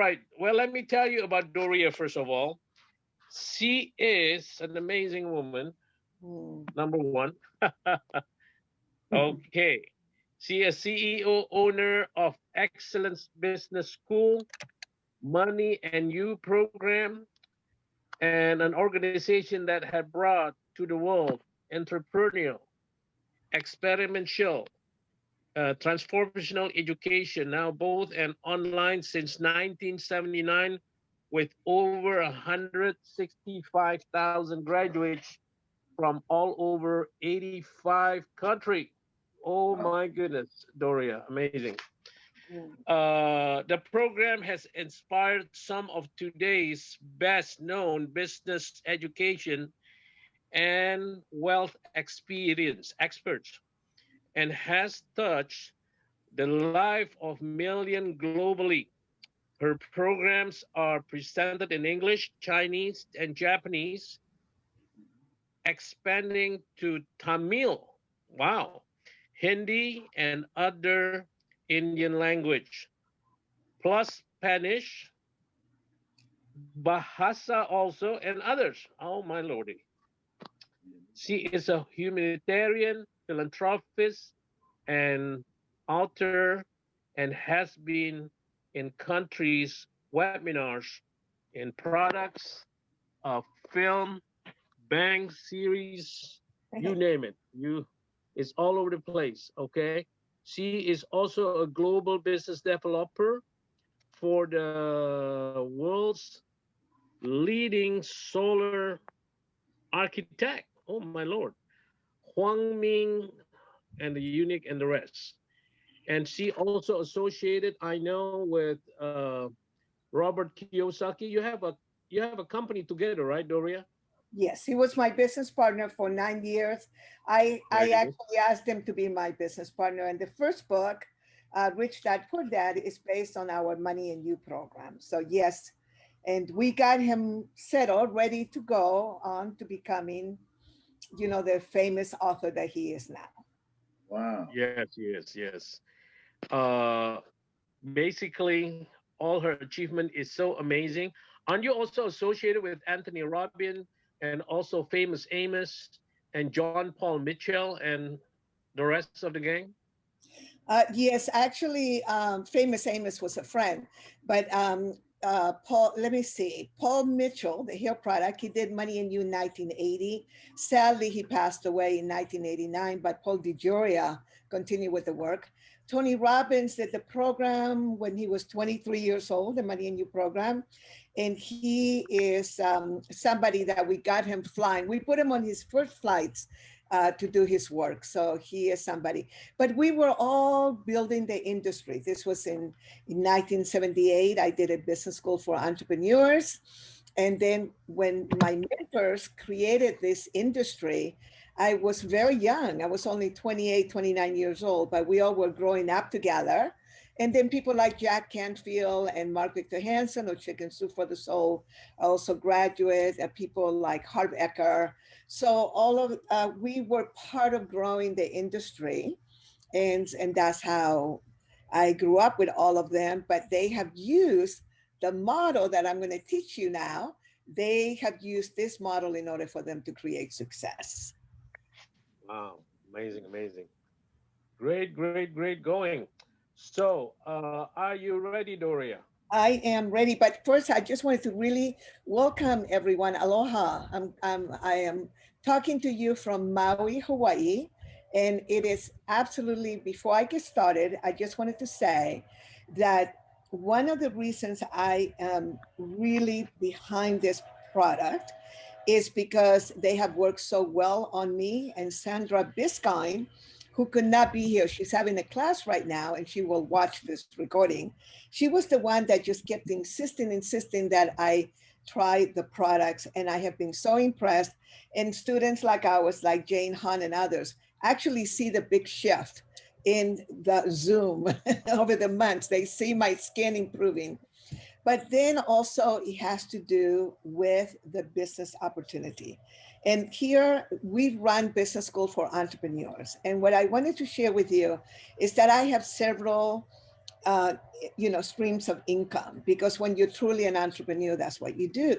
right. Well, let me tell you about Doria first of all. She is an amazing woman, Mm. number one. Okay. She is CEO owner of Excellence Business School, Money and You program, and an organization that had brought to the world entrepreneurial, experiential, transformational education, now both and online since 1979, with over 165,000 graduates from all over 85 countries. Oh my goodness, Doria, amazing. Mm. The program has inspired some of today's best known business education and wealth experience experts and has touched the life of millions globally. Her programs are presented in English, Chinese, and Japanese, expanding to Tamil, wow, Hindi, and other Indian language, plus Spanish, Bahasa also, and others. Oh my lordy. She is a humanitarian, philanthropist, and author, and has been in countries webinars in products, film, bank series, you name it. It's all over the place. Okay. She is also a global business developer for the world's leading solar architect. Oh my lord, Huang Ming and the Unique and the rest. And she also associated, I know, with Robert Kiyosaki. You have a company together, right, Doria? Yes, he was my business partner for 9 years. I Very good. actually asked him to be my business partner. And the first book, Rich Dad Poor Dad, is based on our Money and You program. So yes, and we got him settled, ready to go on to becoming, the famous author that he is now. Wow. Yes, yes, yes. Uh, Basically, all her achievement is so amazing. Aren't you also associated with Anthony Robbins and also famous Amos and John Paul Mitchell and the rest of the gang? Yes, actually, famous Amos was a friend, but Paul, let me see, Paul Mitchell, the hair product, he did Money in You in 1980. Sadly, he passed away in 1989, but Paul DeJoria continued with the work. Tony Robbins did the program when he was 23 years old, the Money in You program. And he is somebody that we got him flying. We put him on his first flights to do his work. So he is somebody. But we were all building the industry. This was in 1978. I did a business school for entrepreneurs. And then when my mentors created this industry, I was very young. I was only 28, 29 years old, but we all were growing up together. And then people like Jack Canfield and Mark Victor Hansen or Chicken Soup for the Soul also graduate, people like Harv Eker. So all of we were part of growing the industry, and that's how I grew up with all of them. But they have used the model that I'm going to teach you now. They have used this model in order for them to create success. Wow, amazing, amazing. Great, great, great going. So, are you ready, Doria? I am ready, but first I just wanted to really welcome everyone. Aloha. I am talking to you from Maui, Hawaii, and it is absolutely, before I get started, I just wanted to say that one of the reasons I am really behind this product is because they have worked so well on me, and Sandra Biskine, who could not be here. She's having a class right now and she will watch this recording. She was the one that just kept insisting that I try the products, and I have been so impressed. And students like ours, like Jane Hunt and others, actually see the big shift in the Zoom over the months. They see my skin improving. But then also it has to do with the business opportunity. And here we run business school for entrepreneurs. And what I wanted to share with you is that I have several uh, streams of income, because when you're truly an entrepreneur, that's what you do.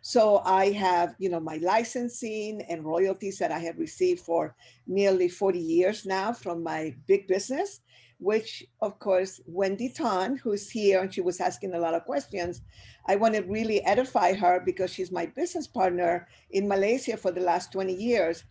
So I have, my licensing and royalties that I have received for nearly 40 years now from my big business, which of course, Wendy Tan, who's here, and she was asking a lot of questions. I want to really edify her because she's my business partner in Malaysia for the last 20 years.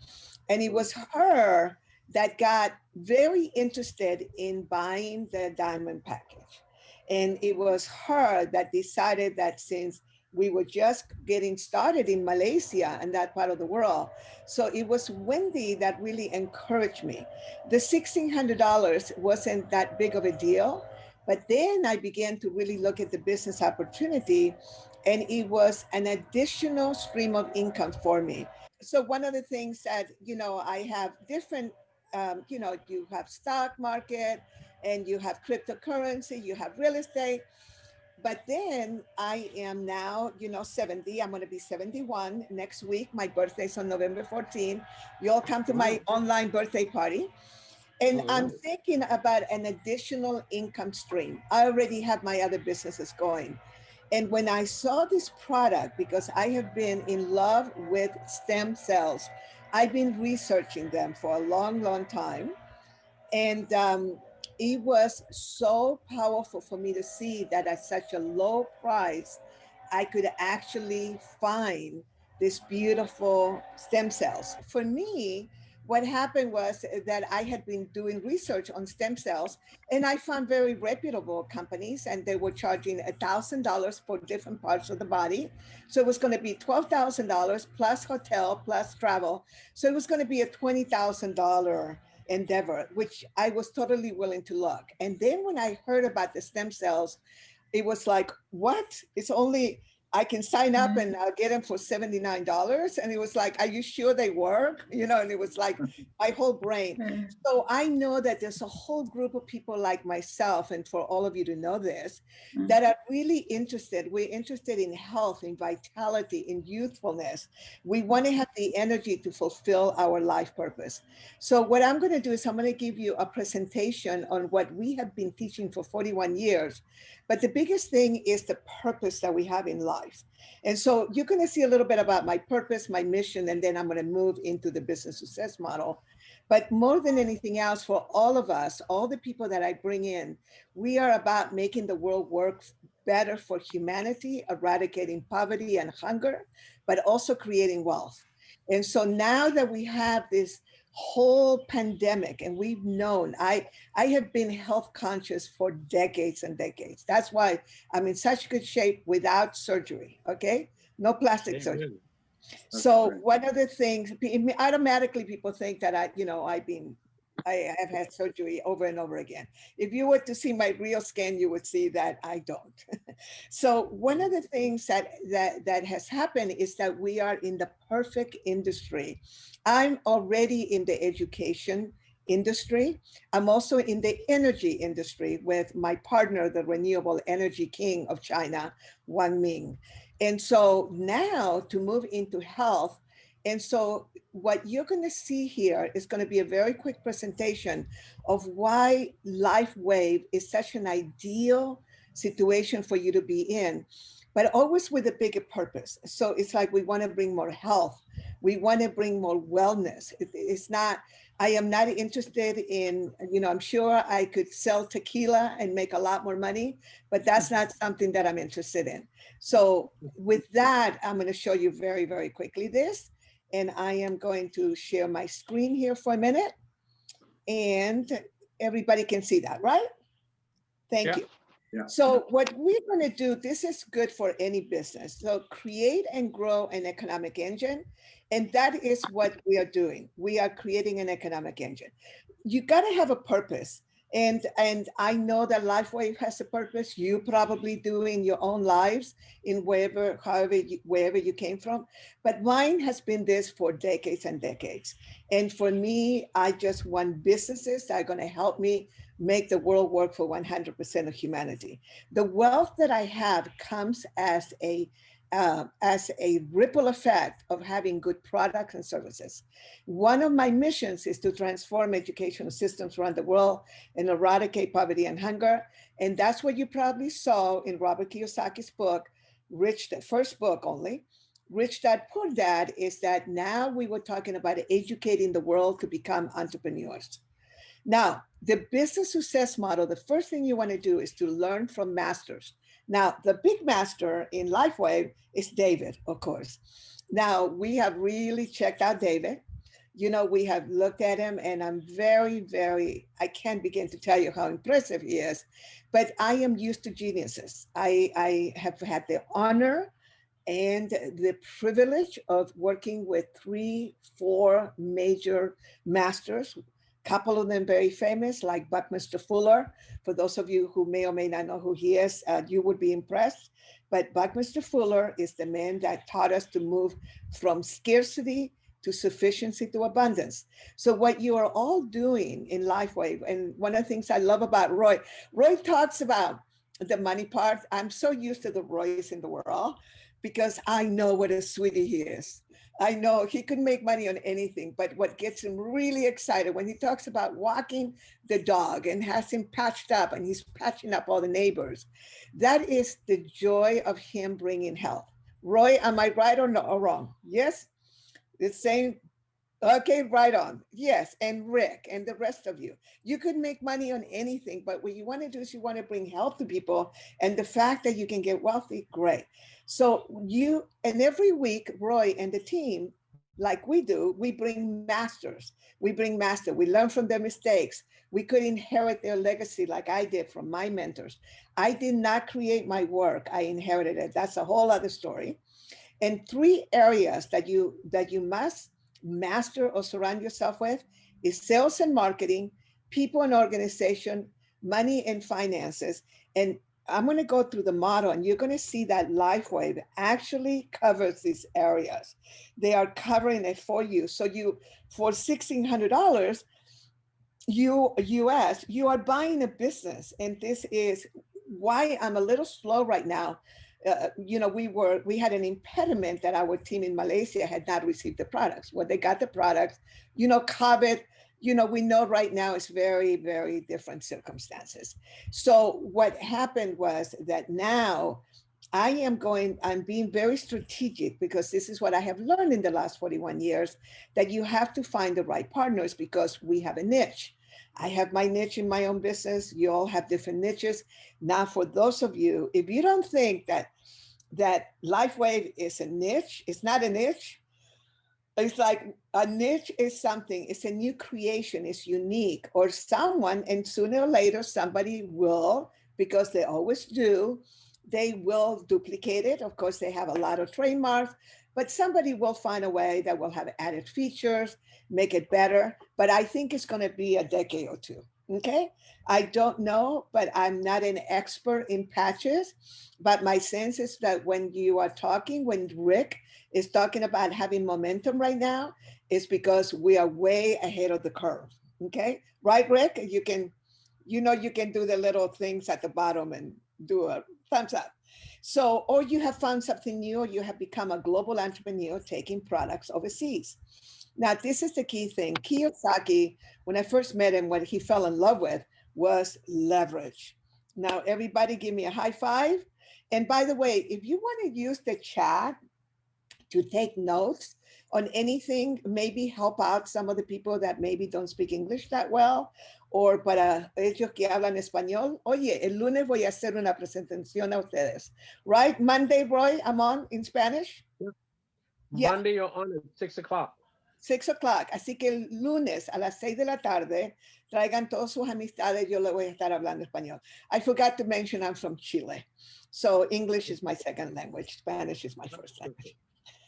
And it was her that got very interested in buying the diamond package. And it was her that decided that since we were just getting started in Malaysia and that part of the world, so it was Wendy that really encouraged me. The $1,600 wasn't that big of a deal, but then I began to really look at the business opportunity, and it was an additional stream of income for me. So one of the things that, I have different, you have stock market and you have cryptocurrency, you have real estate. But then I am now, 70. I'm going to be 71 next week. My birthday's on November 14th. You all come to my online birthday party. And I'm thinking about an additional income stream. I already have my other businesses going. And when I saw this product, because I have been in love with stem cells, I've been researching them for a long, long time. And it was so powerful for me to see that at such a low price, I could actually find this beautiful stem cells. For me, what happened was that I had been doing research on stem cells, and I found very reputable companies, and they were charging $1,000 for different parts of the body. So it was going to be $12,000 plus hotel plus travel. So it was going to be a $20,000 endeavor, which I was totally willing to look. And then when I heard about the stem cells, it was like, what? It's only, I can sign up and I'll get them for $79. And it was like, are you sure they work? And it was like my whole brain. So I know that there's a whole group of people like myself, and for all of you to know this, that are really interested. We're interested in health, in vitality, in youthfulness. We want to have the energy to fulfill our life purpose. So what I'm going to do is I'm going to give you a presentation on what we have been teaching for 41 years. But the biggest thing is the purpose that we have in life. And so you're going to see a little bit about my purpose, my mission, and then I'm going to move into the business success model. But more than anything else, for all of us, all the people that I bring in, we are about making the world work better for humanity, eradicating poverty and hunger, but also creating wealth. And so now that we have this whole pandemic, and we've known, I have been health conscious for decades and decades. That's why I'm in such good shape without surgery. Okay, no plastic surgery. So one of the things, automatically people think that I have had surgery over and over again. If you were to see my real scan, you would see that I don't. So one of the things that has happened is that we are in the perfect industry. I'm already in the education industry. I'm also in the energy industry with my partner, the renewable energy king of China, Wang Ming. And so now to move into health. And so what you're going to see here is going to be a very quick presentation of why LifeWave is such an ideal situation for you to be in, but always with a bigger purpose. So it's like we want to bring more health. We want to bring more wellness. It's not, I am not interested in, I'm sure I could sell tequila and make a lot more money, but that's not something that I'm interested in. So with that, I'm going to show you very, very quickly this. And I am going to share my screen here for a minute. And everybody can see that, right? Thank you. Yeah. So what we're going to do, this is good for any business. So create and grow an economic engine. And that is what we are doing. We are creating an economic engine. You got to have a purpose. And I know that LifeWave has a purpose. You probably do in your own lives, in wherever you came from. But mine has been this for decades and decades. And for me, I just want businesses that are going to help me make the world work for 100% of humanity. The wealth that I have comes as as a ripple effect of having good products and services. One of my missions is to transform educational systems around the world and eradicate poverty and hunger. And that's what you probably saw in Robert Kiyosaki's book, Rich, the first book only, Rich Dad Poor Dad, is that now we were talking about educating the world to become entrepreneurs. Now, the business success model, the first thing you want to do is to learn from masters. Now, the big master in LifeWave is David, of course. Now, we have really checked out David. You know, we have looked at him, and I'm I can't begin to tell you how impressive he is, but I am used to geniuses. I have had the honor and the privilege of working with 3, 4 major masters, couple of them very famous, like Buckminster Fuller. For those of you who may or may not know who he is, you would be impressed. But Buckminster Fuller is the man that taught us to move from scarcity to sufficiency to abundance. So what you are all doing in LifeWave, and one of the things I love about Roy talks about the money part. I'm so used to the Roys in the world because I know what a sweetie he is. I know he could make money on anything, but what gets him really excited when he talks about walking the dog and has him patched up and he's patching up all the neighbors, that is the joy of him bringing health. Roy, am I right or, no, or wrong? Yes? It's saying, okay, right on. Yes, and Rick and the rest of you. You could make money on anything, but what you want to do is you want to bring health to people, and the fact that you can get wealthy, great. So you, and every week, Roy and the team, like we do, we bring masters. We bring master. We learn from their mistakes. We could inherit their legacy like I did from my mentors. I did not create my work. I inherited it. That's a whole other story. And 3 areas that you must master or surround yourself with is sales and marketing, people and organization, money and finances. And I'm going to go through the model, and you're going to see that LifeWave actually covers these areas. They are covering it for you. So you, for $1,600 US, you are buying a business. And this is why I'm a little slow right now. You know, we had an impediment that our team in Malaysia had not received the products. Well, they got the products, you know, COVID, you know, we know right now it's very, very different circumstances. So what happened was that now I'm being very strategic, because this is what I have learned in the last 41 years, that you have to find the right partners because we have a niche. I have my niche in my own business. You all have different niches. Now, for those of you, if you don't think that LifeWave is a niche, it's not a niche. It's like a niche is something, it's a new creation, it's unique, or someone, and sooner or later, somebody will, because they always do, they will duplicate it. Of course, they have a lot of trademarks, but somebody will find a way that will have added features, make it better. But I think it's going to be a decade or 2. Okay. I don't know, but I'm not an expert in patches. But my sense is that when you are talking, when Rick is talking about having momentum right now, it's because we are way ahead of the curve. Okay. Right, Rick? You can do the little things at the bottom and do a thumbs up. So, or you have found something new, or you have become a global entrepreneur taking products overseas. Now, this is the key thing. Kiyosaki, when I first met him, what he fell in love with was leverage. Now, everybody give me a high five. And by the way, if you want to use the chat to take notes on anything, maybe help out some of the people that maybe don't speak English that well, or para ellos que hablan español. Oye, el lunes voy a hacer una presentación a ustedes. Right? Monday, Roy, I'm on in Spanish? Yeah. Monday, you're on at 6 o'clock. 6 o'clock. Así que el lunes a las 6 de la tarde, traigan todas sus amistades. Yo le voy a estar hablando español. I forgot to mention I'm from Chile. So English is my second language. Spanish is my first language.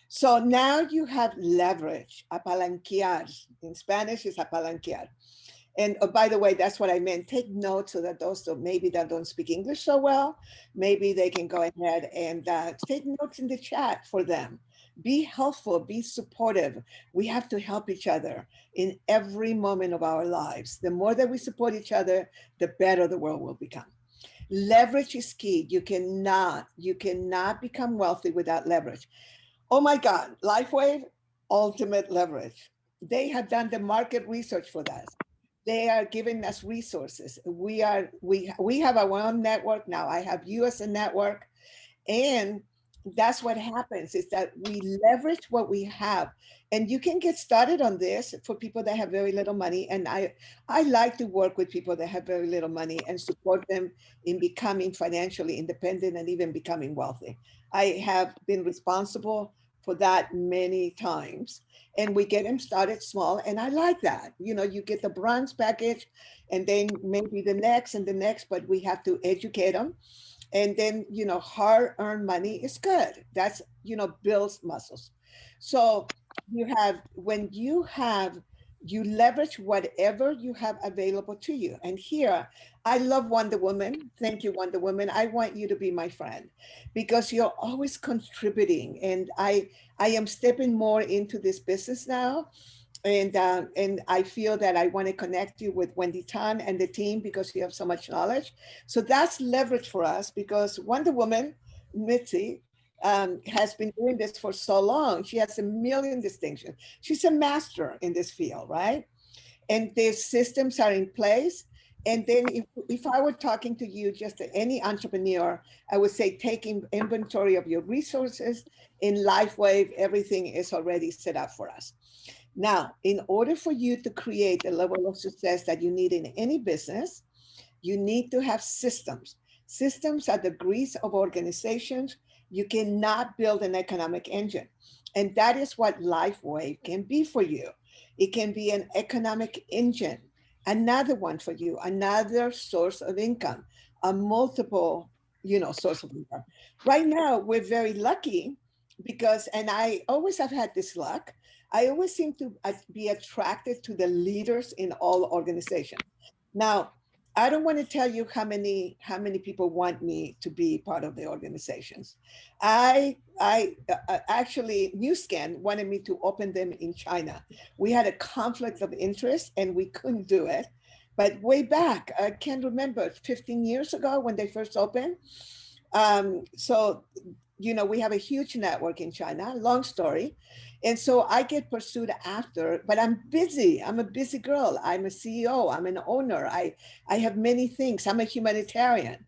So now you have leverage, apalanquear. In Spanish is apalanquear. And by the way, that's what I meant. Take notes so that those that don't speak English so well, maybe they can go ahead and take notes in the chat for them. Be helpful, be supportive. We have to help each other in every moment of our lives. The more that we support each other, the better the world will become. Leverage is key. You cannot become wealthy without leverage. Oh my God, LifeWave, ultimate leverage. They have done the market research for that. They are giving us resources. We have our own network now. I have you as a network. And that's what happens is that we leverage what we have. And you can get started on this for people that have very little money. And I like to work with people that have very little money and support them in becoming financially independent and even becoming wealthy. I have been responsible for that many times. And we get them started small. And I like that. You know, you get the bronze package and then maybe the next and the next, but we have to educate them. And then, you know, hard earned money is good. That's, you know, builds muscles. So when you leverage whatever you have available to you. And here, I love Wonder Woman. Thank you, Wonder Woman. I want you to be my friend because you're always contributing. And I am stepping more into this business now. And I feel that I want to connect you with Wendy Tan and the team because you have so much knowledge. So that's leverage for us because Wonder Woman, Mitzi, has been doing this for so long. She has a million distinctions. She's a master in this field, right? And the systems are in place. And then if I were talking to you, just any entrepreneur, I would say taking inventory of your resources in LifeWave, everything is already set up for us. Now, in order for you to create the level of success that you need in any business, you need to have systems. Systems are the grease of organizations. You cannot build an economic engine. And that is what LifeWave can be for you. It can be an economic engine, another one for you, another source of income, a multiple, you know, source of income. Right now, we're very lucky because, and I always have had this luck, I always seem to be attracted to the leaders in all organizations. Now, I don't want to tell you how many people want me to be part of the organizations. I actually NewScan wanted me to open them in China. We had a conflict of interest and we couldn't do it. But way back, I can't remember, 15 years ago when they first opened. So, you know, we have a huge network in China, long story. And so I get pursued after, but I'm busy. I'm a busy girl. I'm a CEO. I'm an owner. I have many things. I'm a humanitarian.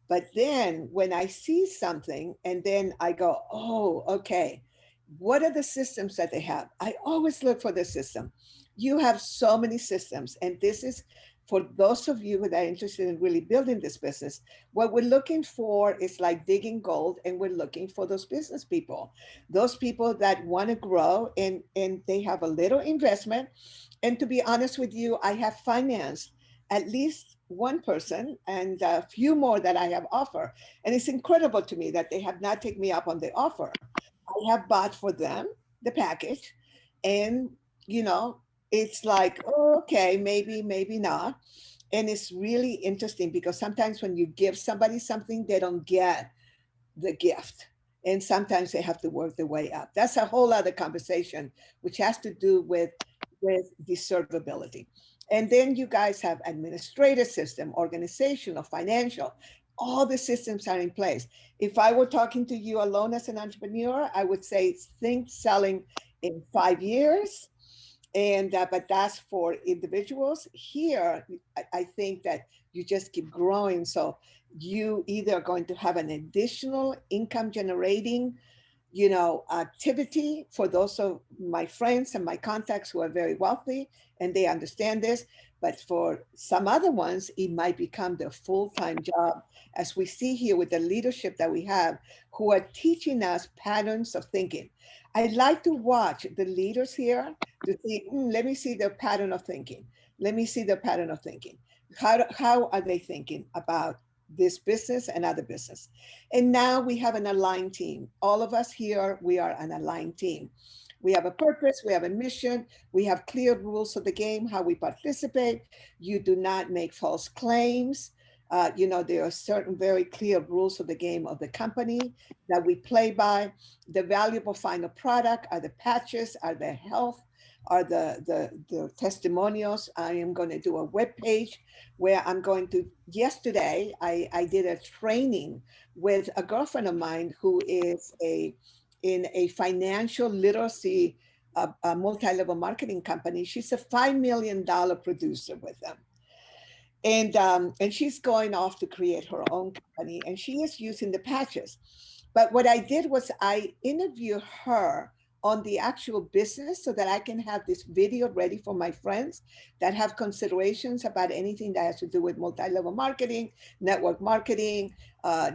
But then when I see something and then I go, oh, okay, what are the systems that they have? I always look for the system. You have so many systems. And this is for those of you that are interested in really building this business. What we're looking for is like digging gold, and we're looking for those business people, those people that want to grow and they have a little investment. And to be honest with you, I have financed at least one person and a few more that I have offered. And it's incredible to me that they have not taken me up on the offer. I have bought for them the package. And, you know, it's like, oh, okay, maybe not. And it's really interesting because sometimes when you give somebody something, they don't get the gift. And sometimes they have to work their way up. That's a whole other conversation, which has to do with deservability. And then you guys have administrative system, organizational, financial, all the systems are in place. If I were talking to you alone as an entrepreneur, I would say think selling in 5 years. And but that's for individuals. Here, I think that you just keep growing. So you either are going to have an additional income generating, you know, activity for those of my friends and my contacts who are very wealthy and they understand this. But for some other ones, it might become their full-time job, as we see here with the leadership that we have, who are teaching us patterns of thinking. I like to watch the leaders here to see, let me see their pattern of thinking. Let me see their pattern of thinking. How are they thinking about this business and other business? And now we have an aligned team. All of us here, we are an aligned team. We have a purpose, we have a mission, we have clear rules of the game, how we participate. You do not make false claims. You know, there are certain very clear rules of the game of the company that we play by. The valuable final product are the patches, are the health are the testimonials. I am going to do a web page where I'm going to, yesterday, I did a training with a girlfriend of mine who is in a financial literacy, a multi-level marketing company. She's a $5 million producer with them, and she's going off to create her own company, and she is using the patches. But what I did was I interviewed her on the actual business so that I can have this video ready for my friends that have considerations about anything that has to do with multi-level marketing, network marketing,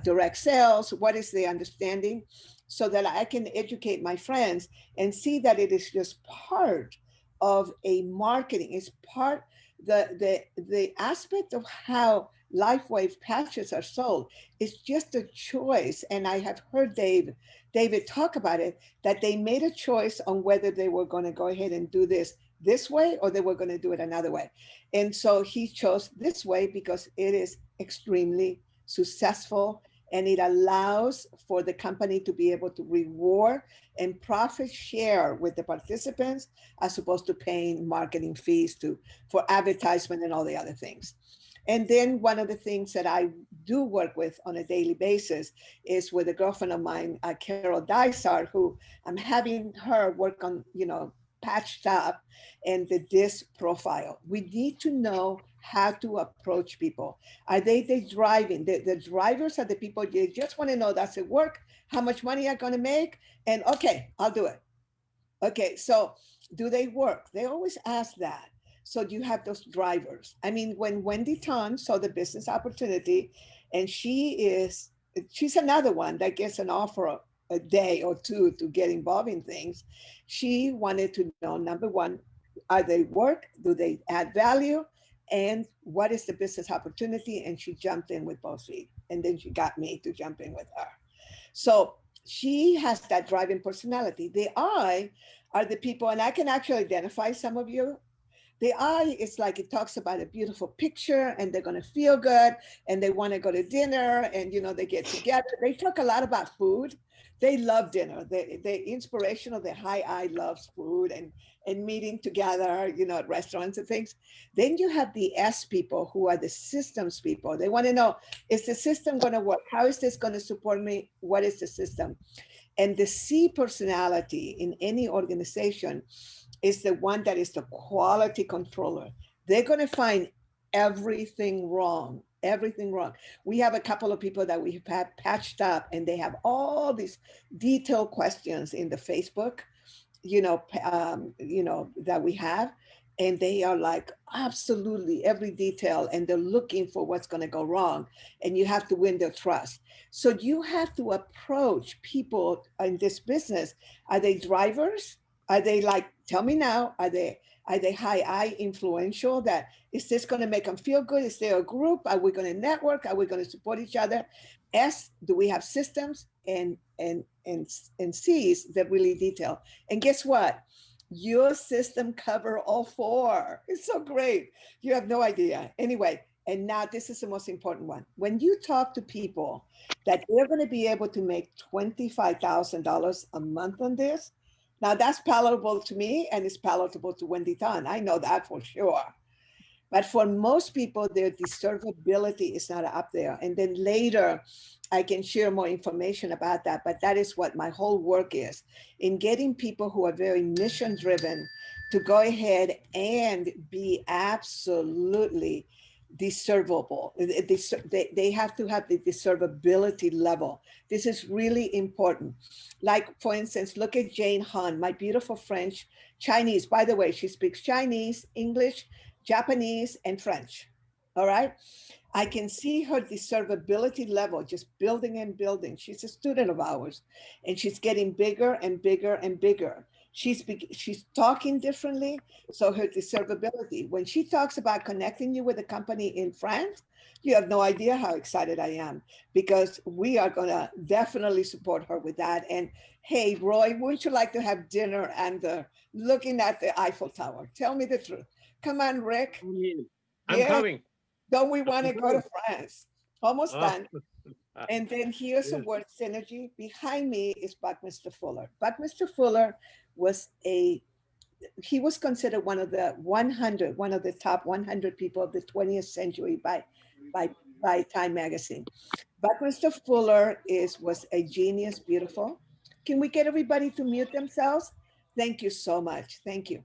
direct sales. What is the understanding, so that I can educate my friends and see that it is just part of a marketing. It's part, the aspect of how LifeWave patches are sold is just a choice. And I have heard David talk about it, that they made a choice on whether they were going to go ahead and do this way, or they were going to do it another way. And so he chose this way because it is extremely successful, and it allows for the company to be able to reward and profit share with the participants, as opposed to paying marketing fees for advertisement and all the other things. And then one of the things that I do work with on a daily basis is with a girlfriend of mine, Carol Dysart, who I'm having her work on, patched up and the DISC profile. We need to know how to approach people. Are they driving? The drivers are the people you just want to know, does it work? How much money are going to make? And okay, I'll do it. Okay, so do they work? They always ask that. So you have those drivers. I mean, when Wendy Tan saw the business opportunity, and she's another one that gets an offer a day or two to get involved in things. She wanted to know, number one, are they work? Do they add value? And what is the business opportunity? And she jumped in with both feet. And then she got me to jump in with her. So she has that driving personality. The I are the people, and I can actually identify some of you. The I is like, it talks about a beautiful picture, and they're going to feel good, and they want to go to dinner, and they get together. They talk a lot about food. They love dinner. They inspirational. The high I loves food and meeting together, at restaurants and things. Then you have the S people, who are the systems people. They want to know, is the system going to work? How is this going to support me? What is the system? And the C personality in any organization is the one that is the quality controller. They're going to find everything wrong. We have a couple of people that we have patched up, and they have all these detailed questions in the Facebook, that we have. And they are like, absolutely every detail, and they're looking for what's going to go wrong, and you have to win their trust. So you have to approach people in this business. Are they drivers? Are they like, tell me now, are they high I influential? That is this going to make them feel good? Is there a group? Are we going to network? Are we going to support each other? S, do we have systems? And C's that really detail. And guess what? Your system cover all four. It's so great. You have no idea. Anyway, and now this is the most important one. When you talk to people that they're going to be able to make $25,000 a month on this, now that's palatable to me, and it's palatable to Wendy Tan. I know that for sure. But for most people, their deservability is not up there. And then later, I can share more information about that. But that is what my whole work is, in getting people who are very mission driven to go ahead and be absolutely deservable. They have to have the deservability level. This is really important. Like, for instance, look at Jane Han, my beautiful French, Chinese. By the way, she speaks Chinese, English, Japanese, and French. All right. I can see her deservability level just building and building. She's a student of ours, and she's getting bigger and bigger and bigger. She's talking differently. So her deservability, when she talks about connecting you with a company in France, you have no idea how excited I am, because we are going to definitely support her with that. And hey, Roy, wouldn't you like to have dinner and looking at the Eiffel Tower? Tell me the truth. Come on, Rick. I'm coming. Don't we want to go to France? Almost Oh. done. And then here's a word synergy. Behind me is Buckminster Fuller. Buckminster Fuller was a he was considered one of the 100, one of the top 100 people of the 20th century by, by Time Magazine. Buckminster Fuller was a genius, beautiful. Can we get everybody to mute themselves? Thank you so much. Thank you.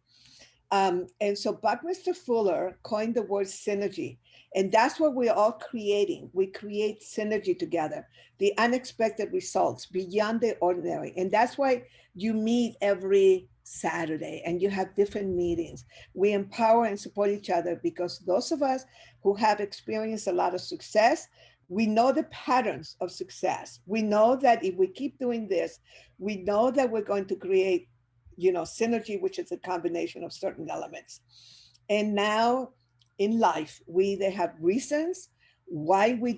And so Buckminster Fuller coined the word synergy. And that's what we're all creating. We create synergy together, the unexpected results beyond the ordinary. And that's why you meet every Saturday and you have different meetings. We empower and support each other because those of us who have experienced a lot of success, we know the patterns of success. We know that if we keep doing this, we know that we're going to create, synergy, which is a combination of certain elements. And now in life, we either have reasons why we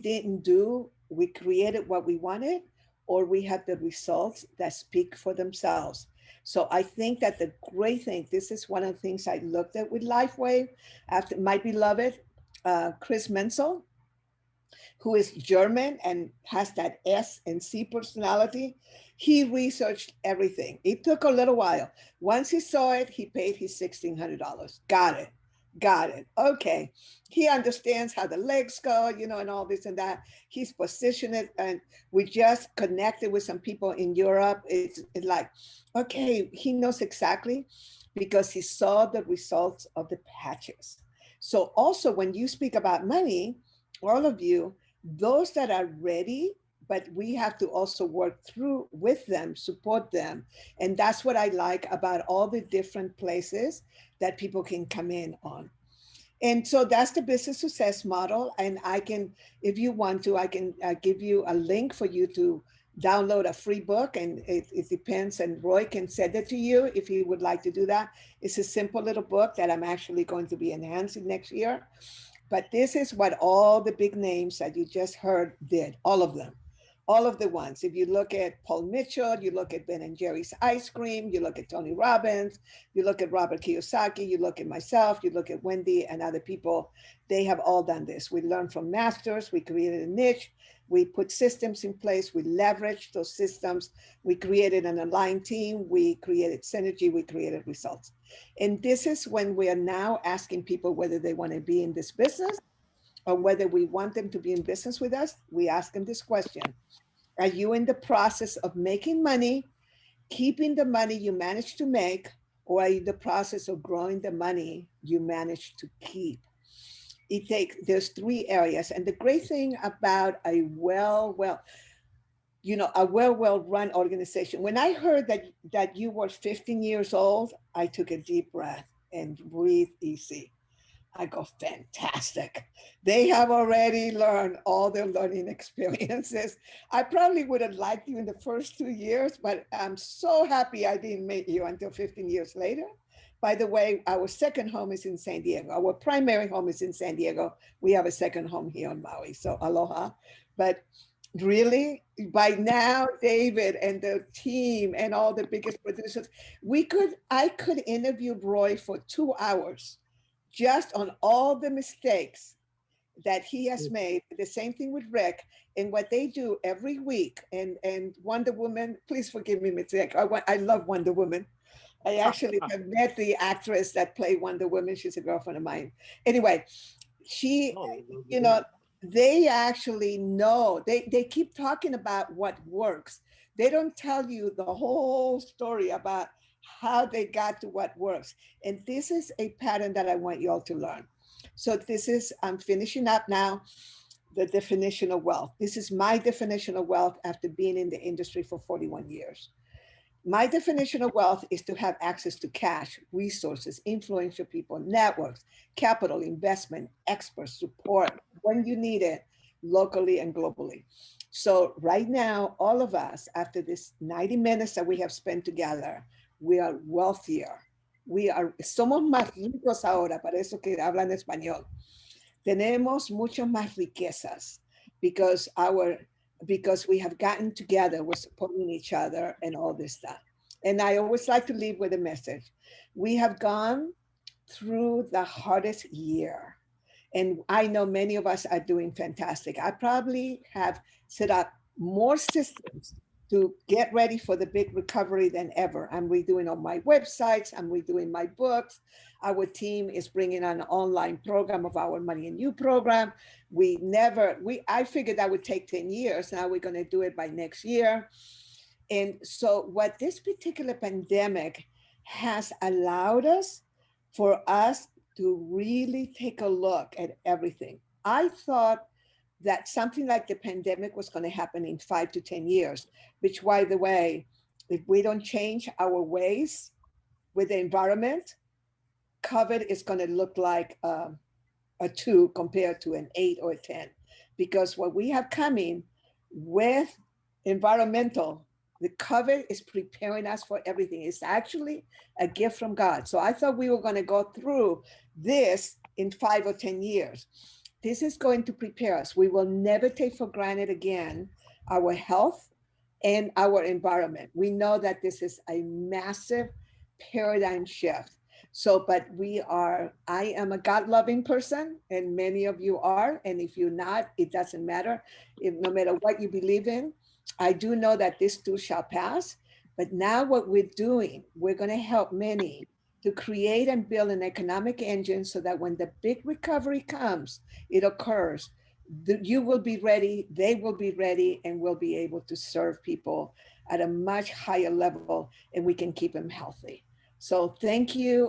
created what we wanted, or we have the results that speak for themselves. So I think that the great thing, this is one of the things I looked at with LifeWave after my beloved Chris Menzel, who is German and has that S and C personality. He researched everything. It took a little while. Once he saw it, he paid his $1,600. Got it. Got it. Okay. He understands how the legs go, and all this and that. He's positioned it. And we just connected with some people in Europe. It's like, okay, he knows exactly because he saw the results of the patches. So also when you speak about money, all of you, those that are ready, but we have to also work through with them, support them. And that's what I like about all the different places that people can come in on. And so that's the business success model. And I can, if you want to, I can give you a link for you to download a free book. And it depends. And Roy can send it to you if you would like to do that. It's a simple little book that I'm actually going to be enhancing next year. But this is what all the big names that you just heard did, all of them, all of the ones. If you look at Paul Mitchell, you look at Ben and Jerry's Ice Cream, you look at Tony Robbins, you look at Robert Kiyosaki, you look at myself, you look at Wendy and other people, they have all done this. We learned from masters, we created a niche, we put systems in place, we leveraged those systems, we created an aligned team, we created synergy, we created results. And this is when we are now asking people whether they want to be in this business or whether we want them to be in business with us. We ask them this question: are you in the process of making money, keeping the money you managed to make, or are you in the process of growing the money you managed to keep? There's three areas. And the great thing about a well-run organization, when I heard that you were 15 years old, I took a deep breath and breathed easy. I go, fantastic. They have already learned all their learning experiences. I probably would have liked you in the first 2 years, but I'm so happy I didn't meet you until 15 years later. By the way, our second home is in San Diego. Our primary home is in San Diego. We have a second home here on Maui, so aloha. But really, by now, David and the team and all the biggest producers, I could interview Roy for 2 hours just on all the mistakes that he has made. The same thing with Rick and what they do every week. And Wonder Woman, please forgive me, mistake. I love Wonder Woman. I actually have met the actress that played Wonder Woman. She's a girlfriend of mine. Anyway, they actually know, they keep talking about what works. They don't tell you the whole story about how they got to what works. And this is a pattern that I want you all to learn. So I'm finishing up now, the definition of wealth. This is my definition of wealth after being in the industry for 41 years. My definition of wealth is to have access to cash, resources, influential people, networks, capital, investment, experts, support when you need it, locally and globally. So right now, all of us, after this 90 minutes that we have spent together, we are wealthier. Somos más ricos ahora, para eso que hablan español. Tenemos mucho más riquezas because we have gotten together, we're supporting each other and all this stuff. And I always like to leave with a message. We have gone through the hardest year. And I know many of us are doing fantastic. I probably have set up more systems to get ready for the big recovery than ever. I'm redoing all my websites, I'm redoing my books. Our team is bringing an online program of our Money and You program. I figured that would take 10 years. Now we're going to do it by next year. And so what this particular pandemic has allowed us for us to really take a look at everything. I thought that something like the pandemic was going to happen in 5 to 10 years, which, by the way, if we don't change our ways with the environment, COVID is going to look like a 2 compared to an 8 or a 10. Because what we have coming with environmental, the COVID is preparing us for everything. It's actually a gift from God. So I thought we were going to go through this in 5 or 10 years. This is going to prepare us. We will never take for granted again our health and our environment. We know that this is a massive paradigm shift. So, but I am a God-loving person, and many of you are. And if you're not, it doesn't matter. No matter what you believe in, I do know that this too shall pass. But now what we're doing, we're going to help many to create and build an economic engine so that when the big recovery comes, it occurs. You will be ready, they will be ready, and we'll be able to serve people at a much higher level, and we can keep them healthy. So thank you,